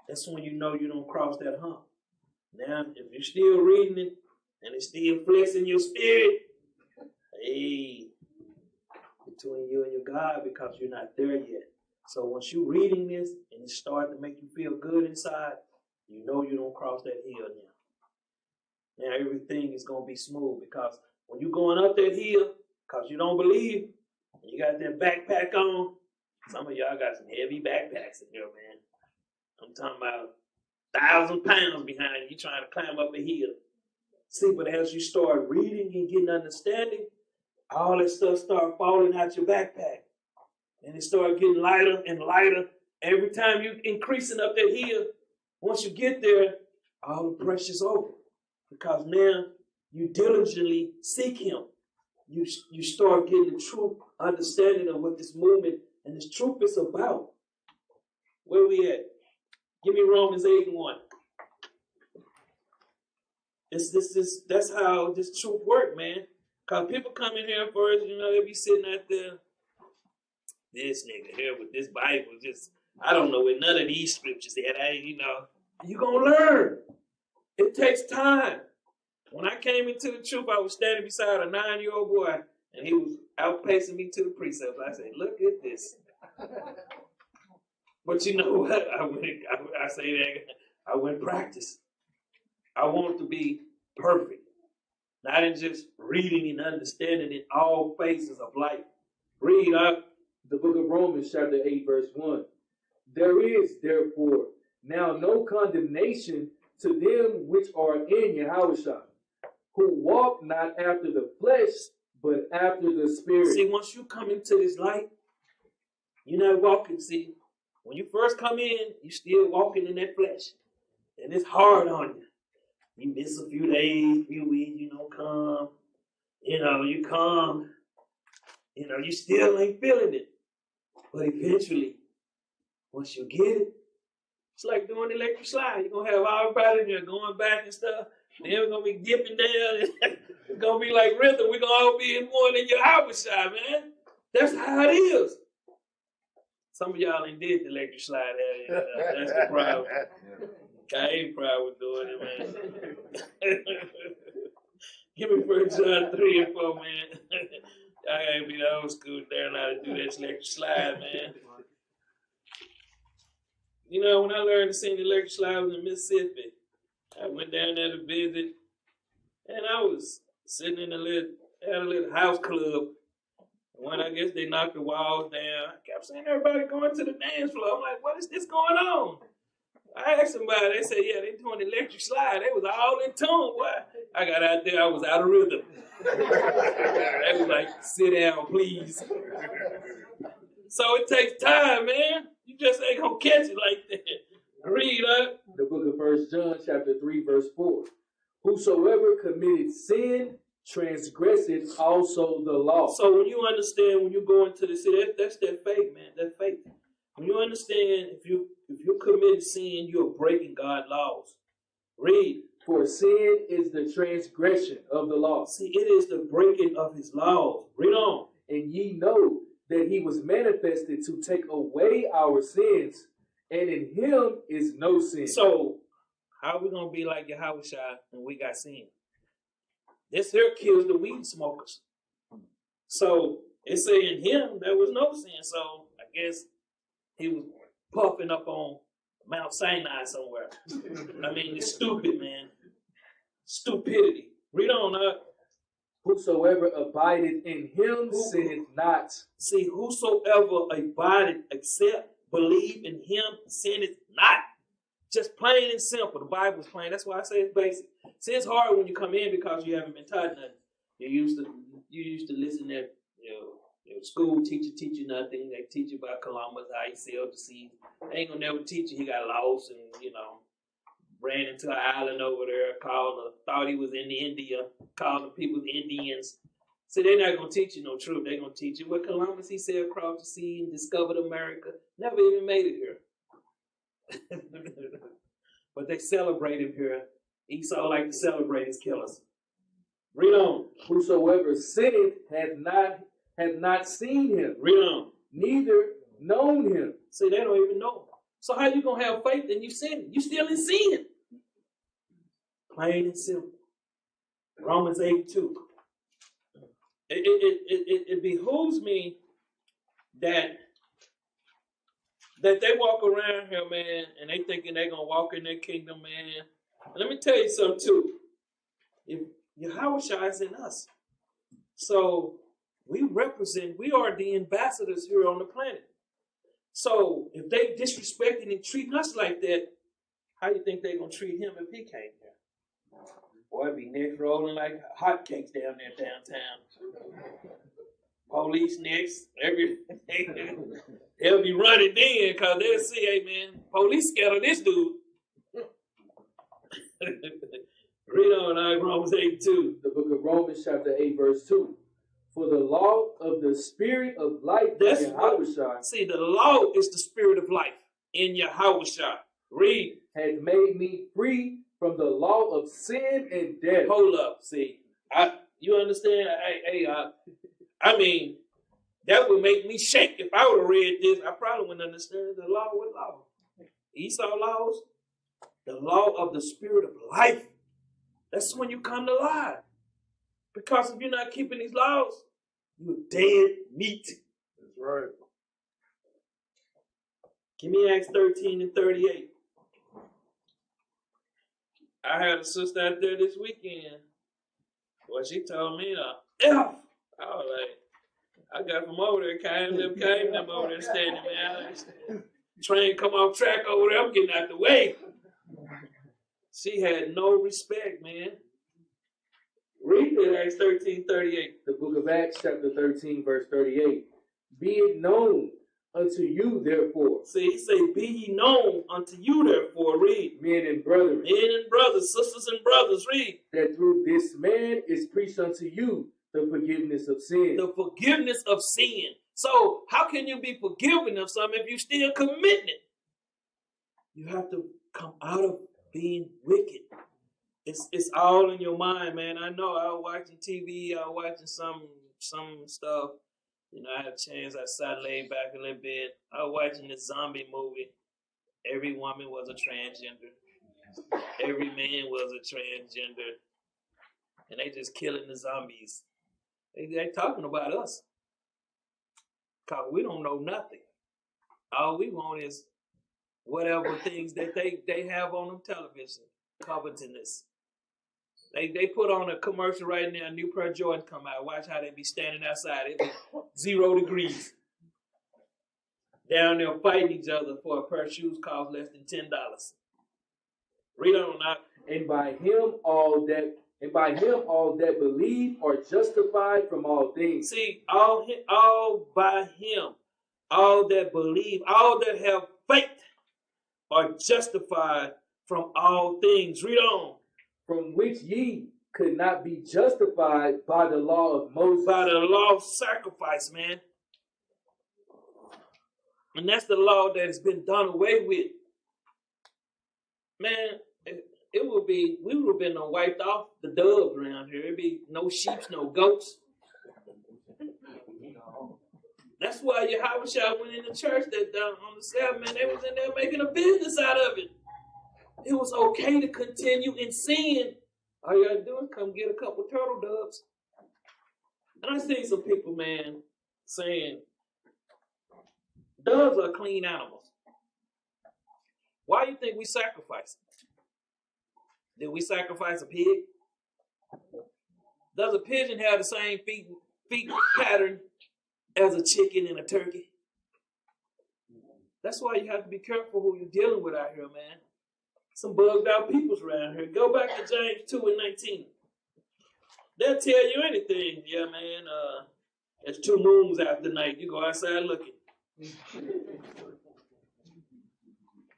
that's when you know you don't cross that hump. Now, if you're still reading it, and it's still flexing your spirit, hey, between you and your God, because you're not there yet. So once you're reading this, and it starts to make you feel good inside, you know you don't cross that hill now. Now everything is going to be smooth, because when you're going up that hill, because you don't believe, and you got that backpack on, some of y'all got some heavy backpacks in here, man. I'm talking about 1,000 pounds behind you trying to climb up a hill. See, but as you start reading and getting understanding, all that stuff start falling out your backpack. And it start getting lighter and lighter. Every time you increasing up that hill, once you get there, all the pressure's over. Because now you diligently seek him. You start getting the true understanding of what this movement and this truth is about. Where we at? Give me Romans 8:1. That's how this truth works, man. Because people come in here first, they be sitting out there. This nigga here with this Bible, I don't know where none of these scriptures at. You're going to learn. It takes time. When I came into the truth, I was standing beside a 9-year-old boy, and he was outpacing me to the precepts. I said, look at this. But you know what? I went practice. I want to be perfect. Not in just reading and understanding in all phases of life. Read up. The book of Romans chapter 8 verse 1. There is therefore now no condemnation to them which are in Yahushua, who walk not after the flesh, but after the Spirit. See, once you come into this light, you're not walking. See, when you first come in, you're still walking in that flesh. And it's hard on you. You miss a few days, few weeks, come. You come. You still ain't feeling it. But eventually, once you get it, it's like doing the electric slide. You're going to have everybody in there going back and stuff. Then we're going to be dipping down. It's going to be like rhythm. We're going to all be in one in your house shot, man. That's how it is. Some of y'all ain't did the electric slide. That's the problem. I ain't proud with doing it, man. Give me 1 John 3 and 4, man. I gotta be the old school there how to do that electric slide, man. When I learned to sing the electric slide, I was in Mississippi. I went down there to visit, and I was sitting in a little house club. When I guess they knocked the walls down, I kept seeing everybody going to the dance floor. I'm like, what is this going on? I asked somebody, they said, yeah, they doing the electric slide. They was all in tune. Boy, I got out there, I was out of rhythm. They was like, sit down, please. So it takes time, man. You just ain't gonna catch it like that. Read up. The book of 1 John chapter 3 verse 4. Whosoever committed sin transgresseth also the law. So when you understand, when you go into the sin, that's that faith, man. That faith. When you understand, if you commit sin, you're breaking God's laws. Read. For sin is the transgression of the law. See, it is the breaking of his laws. Read on. And ye know that he was manifested to take away our sins, and in him is no sin. So, how are we going to be like Yahushua when we got sin? This here kills the weed smokers. So, it say in him there was no sin. So, I guess he was puffing up on Mount Sinai somewhere. It's stupid, man. Stupidity. Read on up. Whosoever abideth in him sinneth not. See, whosoever abideth, except believe in him, sin is not. Just plain and simple. The Bible's plain. That's why I say it's basic. See, it's hard when you come in because you haven't been taught nothing. You used to listen to your school teacher teach you nothing. They teach you about Columbus, how he sailed the sea. They ain't gonna never teach you he got lost and ran into an island over there, thought he was in India, called the people Indians. See, they're not gonna teach you no truth. They're gonna teach you what Columbus he sailed across the sea and discovered America. Never even made it here. But they celebrate him here. Esau like to celebrate his killers. Read on. Whosoever sinneth hath not seen him. Read on. Neither known him. See, they don't even know him. So how you gonna have faith and you sin? You still in sin. Plain and simple. Romans 8:2. It behooves me that they walk around here, man, and they thinking they're going to walk in their kingdom, man. And let me tell you something, too. If Yahushua is in us. So we are the ambassadors here on the planet. So if they disrespecting and treating us like that, how you think they're going to treat him if he came here? Boy, it'd be necks rolling like hotcakes down there downtown. Police next, everything. They'll be running then because they'll see, hey man, police scared of this dude. Read on Romans 8:2. The book of Romans chapter 8 verse 2. For the law of the spirit of life in Yahushua. See, the law is the spirit of life in Yahushua. Read. Has made me free from the law of sin and death. Hold up, see. You understand? I mean, that would make me shake. If I would have read this, I probably wouldn't understand the law. What law? Esau laws? The law of the spirit of life. That's when you come to life. Because if you're not keeping these laws, you're dead meat. That's right. Give me Acts 13:38. I had a sister out there this weekend. Well, she told me, F. I was like, I got from over there, came them over there standing, man. Train come off track over there, I'm getting out the way. She had no respect, man. Read that, Acts 13:38. The book of Acts chapter 13 verse 38. Be it known unto you, therefore. See, he say, be ye known unto you, therefore. Read. Men and brethren. Men and brothers, sisters and brothers. Read. That through this man is preached unto you the forgiveness of sin. The forgiveness of sin. So how can you be forgiven of something if you still committing it? You have to come out of being wicked. It's all in your mind, man. I know I was watching TV, I was watching some stuff. I had a chance, I sat laid back a little bit. I was watching this zombie movie. Every woman was a transgender. Every man was a transgender. And they just killing the zombies. They talking about us. Because we don't know nothing. All we want is whatever things that they have on them television. Covetousness. They put on a commercial right now, a new pair of Jordans come out. Watch how they be standing outside. It be 0 degrees. Down there fighting each other for a pair of shoes cost less than $10. Read on now. And by him all that believe are justified from all things. See, all by him, all that believe, all that have faith are justified from all things. Read on. From which ye could not be justified by the law of Moses. By the law of sacrifice, man. And that's the law that has been done away with. Man, we would have been wiped off the doves around here. It'd be no sheep, no goats. That's why Yahushua went in the church that on the Sabbath, man, they was in there making a business out of it. It was okay to continue in sin. All you gotta do is come get a couple turtle doves. And I seen some people, man, saying doves are clean animals. Why do you think we sacrifice them? Did we sacrifice a pig? Does a pigeon have the same feet pattern as a chicken and a turkey? That's why you have to be careful who you're dealing with out here, man. Some bugged out peoples around here. Go back to James 2:19. They'll tell you anything. Yeah, man, there's two moons out the night. You go outside looking.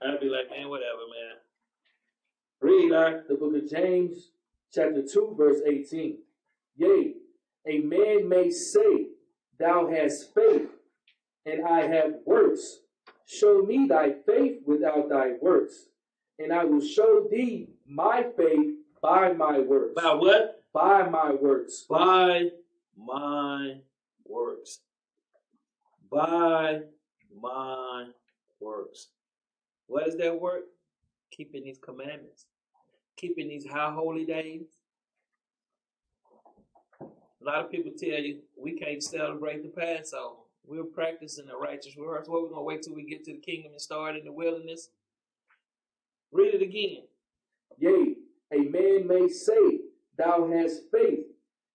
I'd be like, man, whatever, man. Read the book of James, chapter 2, verse 18. Yea, a man may say, thou hast faith, and I have works. Show me thy faith without thy works, and I will show thee my faith by my works. By what? By my works. By my works. By my works. What is that work? Keeping these commandments. Keeping these high holy days. A lot of people tell you we can't celebrate the Passover. We're practicing the righteous works. What, we're going to wait till we get to the kingdom and start in the wilderness? Read it again. Yea, a man may say, thou hast faith,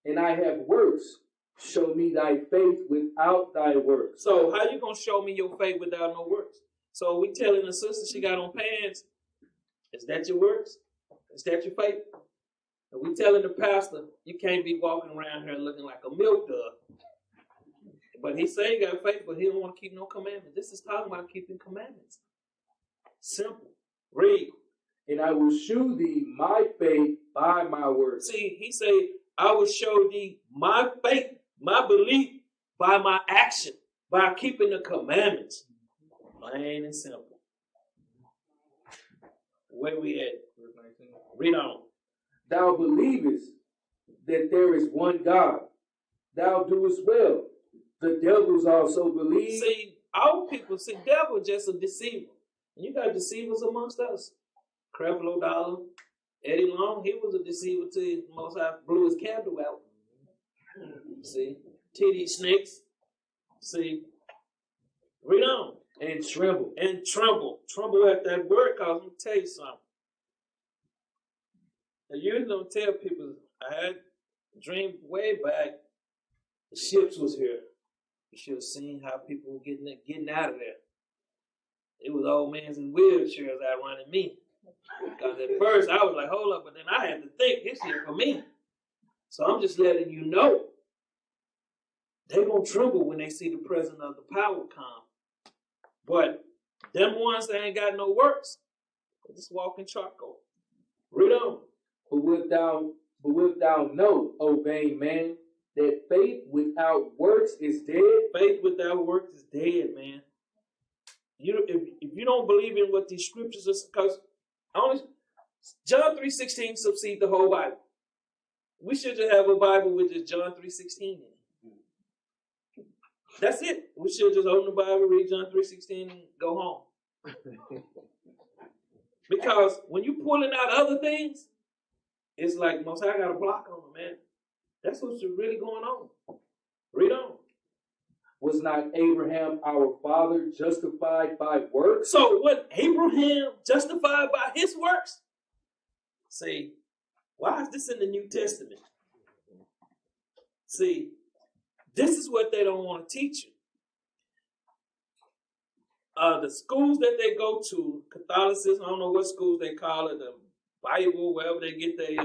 and I have works. Show me thy faith without thy works. So how you going to show me your faith without no works? So we telling the sister she got on pants, is that your works? Is that your faith? And we telling the pastor, you can't be walking around here looking like a milk dog. But he say he got faith, but he don't want to keep no commandments. This is talking about keeping commandments. Simple. Read. And I will shew thee my faith by my works. See, he say, I will show thee my faith, my belief, by my action, by keeping the commandments. Plain and simple. Where we at? Read on. Thou believest that there is one God. Thou doest well. The devils also believe. See, our people, devil just a deceiver. And you got deceivers amongst us. Creflo Dollar, Eddie Long, he was a deceiver till his Most High blew his candle out. See, TD Snakes. See, read on. And tremble. And tremble. Tremble at that word, because I'm tell you something. I usually don't tell people, I had a dream way back, the ships was here. You should have seen how people were getting out of there. It was old men in wheelchairs outrunning me. Because at first I was like, hold up, but then I had to think, it's here for me. So I'm just letting you know, they're going to tremble when they see the presence of the power come. But them ones that ain't got no works, they just walk in charcoal. Read on. But wilt thou know, O vain man, that faith without works is dead? Faith without works is dead, man. If you don't believe in what these scriptures are, because only John 3:16 succeeds the whole Bible. We should just have a Bible with just John 3:16 in it. That's it. We should just open the Bible, read John 3:16, and go home. Because when you're pulling out other things, it's like Most High got a block on them, man. That's what's really going on. Read on. Was not Abraham our father justified by works? So what, Abraham justified by his works? See, why is this in the New Testament? See, this is what they don't want to teach you. The schools that they go to, Catholicism, I don't know what schools they call it, the Bible, wherever they get their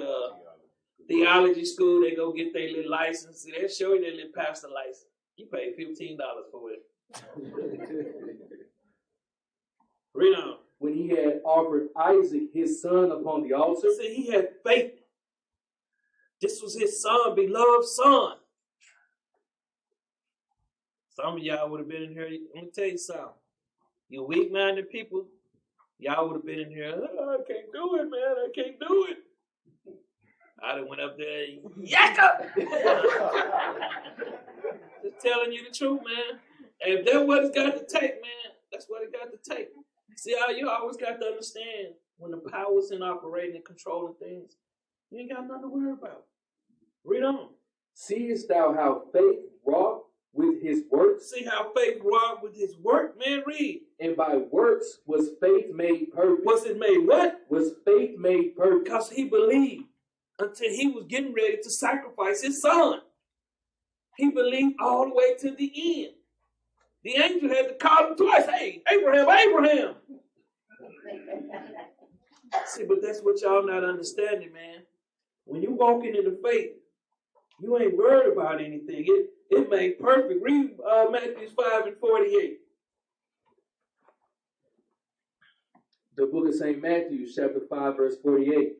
theology school, they go get their little license. They show you their little pastor license. You pay $15 for it. Read on. When he had offered Isaac his son upon the altar. See, he had faith. This was his son, beloved son. Some of y'all would have been in here. Let me tell you something. You weak-minded people, y'all would have been in here. Oh, I can't do it, man. I can't do it. I done went up there and yakka. Just telling you the truth, man. And if that's what it's got to take, man, that's what it got to take. See how you always got to understand when the power's in operating and controlling things, you ain't got nothing to worry about. Read on. Seest thou how faith wrought with his works? See how faith wrought with his work, man. Read. And by works was faith made perfect. Was it made what? Was faith made perfect? Because he believed until he was getting ready to sacrifice his son. He believed all the way to the end. The angel had to call him twice. Hey, Abraham, Abraham. See, but that's what y'all not understanding, man. When you walking in the faith, you ain't worried about anything. It made perfect. Read Matthew 5:48. The book of St. Matthew, chapter 5, verse 48.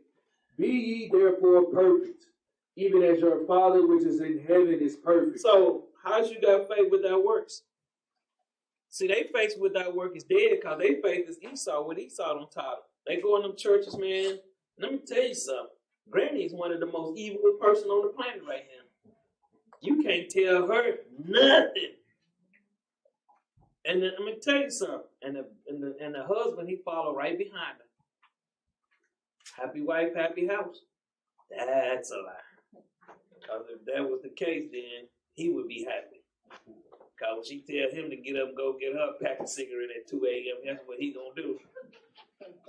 Be ye therefore perfect, even as your Father which is in heaven is perfect. So, how's you got faith without works? See, they faith without work is dead because they faith is Esau, what Esau don't taught them. They go in them churches, man. Let me tell you something. Granny is one of the most evil person on the planet right now. You can't tell her nothing. And then, let me tell you something. And the husband, he follow right behind her. Happy wife, happy house. That's a lie. Because if that was the case, then he would be happy. Because when she tell him to get up and go get her a pack of cigarette at 2 a.m., that's what he gonna do.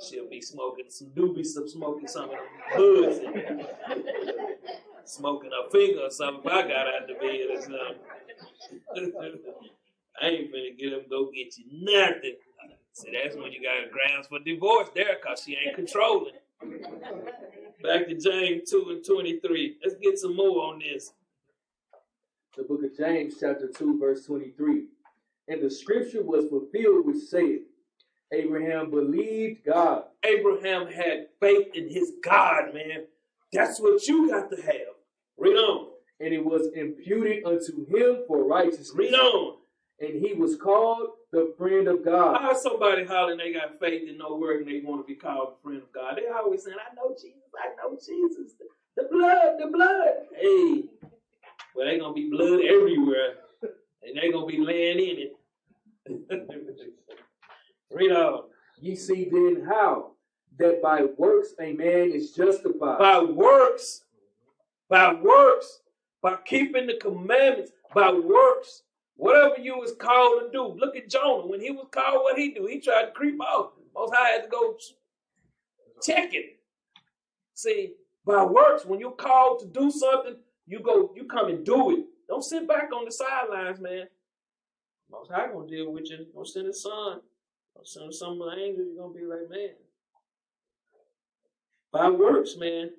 She'll be smoking some doobies, smoking some of them hoods, and smoking her finger or something. If I got out the bed or something. I ain't finna get him go get you nothing. See, that's when you got grounds for divorce there, because she ain't controlling. Back to James 2:23. Let's get some more on this. The book of James, chapter 2, verse 23. And the scripture was fulfilled, which saith, Abraham believed God. Abraham had faith in his God, man. That's what you got to have. Read on. And it was imputed unto him for righteousness. Read on. And he was called the friend of God. How is somebody hollering they got faith and no work and they want to be called the friend of God? They always saying, I know Jesus, I know Jesus. The blood, the blood. Hey, well, they going to be blood everywhere. And they going to be laying in it. Read on. Ye see then how that by works a man is justified. By works, by keeping the commandments, by works. Whatever you was called to do. Look at Jonah. When he was called, what he do? He tried to creep out. Most High had to go check it. See, by works, when you're called to do something, you come and do it. Don't sit back on the sidelines, man. Most High gonna deal with you. Don't send his son. Don't send some of the angels. You're gonna be like, man. By works, man.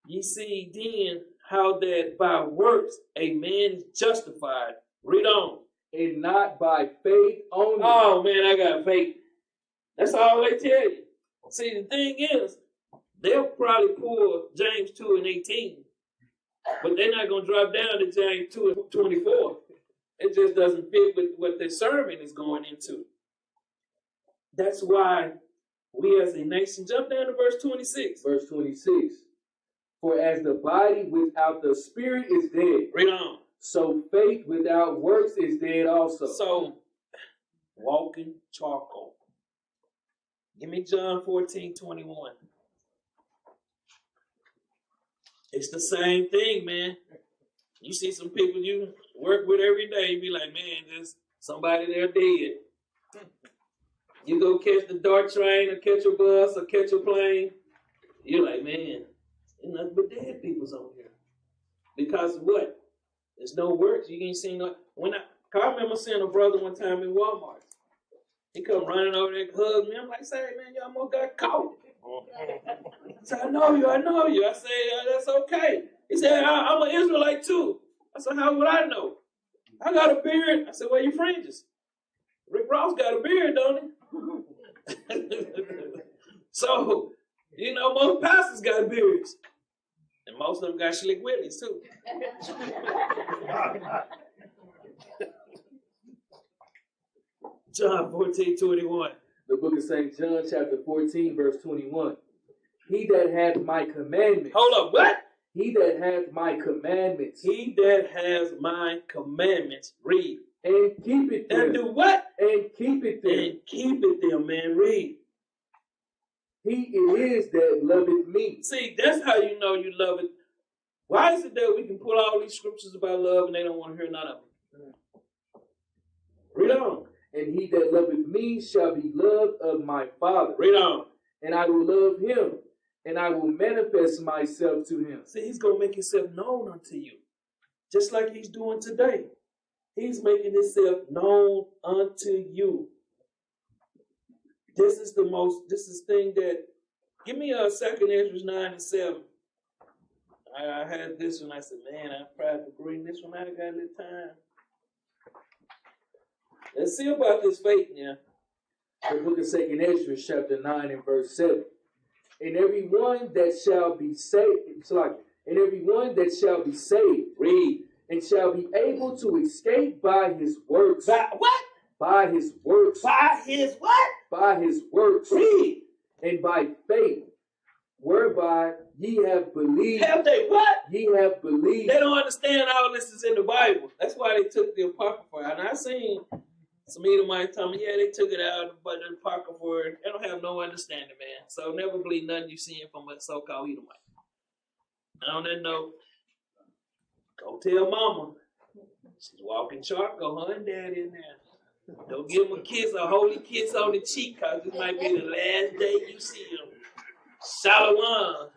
Ye see then how that by works a man is justified. Read on. And not by faith only. Oh, man, I got faith. That's all they tell you. See, the thing is, they'll probably pull James 2:18, but they're not going to drop down to James 2:24. It just doesn't fit with what their sermon is going into. That's why we as a nation, jump down to verse 26. Verse 26. For as the body without the spirit is dead. Read on. So faith without works is dead also. So, walking charcoal. Give me John 14:21. It's the same thing, man. You see some people you work with every day, you be like, man, there's somebody there dead. You go catch the DART train or catch a bus or catch a plane, you're like, man, there's nothing but dead people's on here. Because of what? There's no works. You ain't seen no. I remember seeing a brother one time in Walmart. He come running over there, hug me. I'm like, say, man, you almost got caught. He said, I know you. I said, that's okay. He said, I'm an Israelite too. I said, how would I know? I got a beard. I said, where your fringes? Rick Ross got a beard, don't he? So, most pastors got beards. And most of them got slick willies too. John 14:21. The book of St. John, chapter 14, verse 21. He that hath my commandments. Hold up, what? He that hath my commandments. He that has my commandments. Read. And keep it them. And do what? And keep it them. And keep it them, man. Read. He it is that loveth me. See, that's how you know you love it. Why is it that we can pull all these scriptures about love and they don't want to hear none of them? Read on. And he that loveth me shall be loved of my Father. Read on. And I will love him, and I will manifest myself to him. See, he's going to make himself known unto you, just like he's doing today. He's making himself known unto you. This is the thing that, give me a 2 Ezra 9 and 7. I had this one, I said, man, I'm proud to bring this one. I got a little time. Let's see about this faith now. The book of 2 Ezra, chapter 9 and verse 7. And everyone that shall be saved, and everyone that shall be saved, Read. and shall be able to escape by his works. By what? By his works. By his what? By his works. Read. And by faith, whereby ye have believed. Have they what? Ye have believed. They don't understand all this is in the Bible. That's why they took the Apocrypha. And I seen some Edomites tell me, yeah, they took it out, but the Apocrypha, they don't have no understanding, man. So never believe nothing you seeing from a so-called Edomite. And on that note, go tell mama. She's walking charcoal, her and daddy in there. Don't give him a kiss, a holy kiss on the cheek, because this might be the last day you see him. Shalom.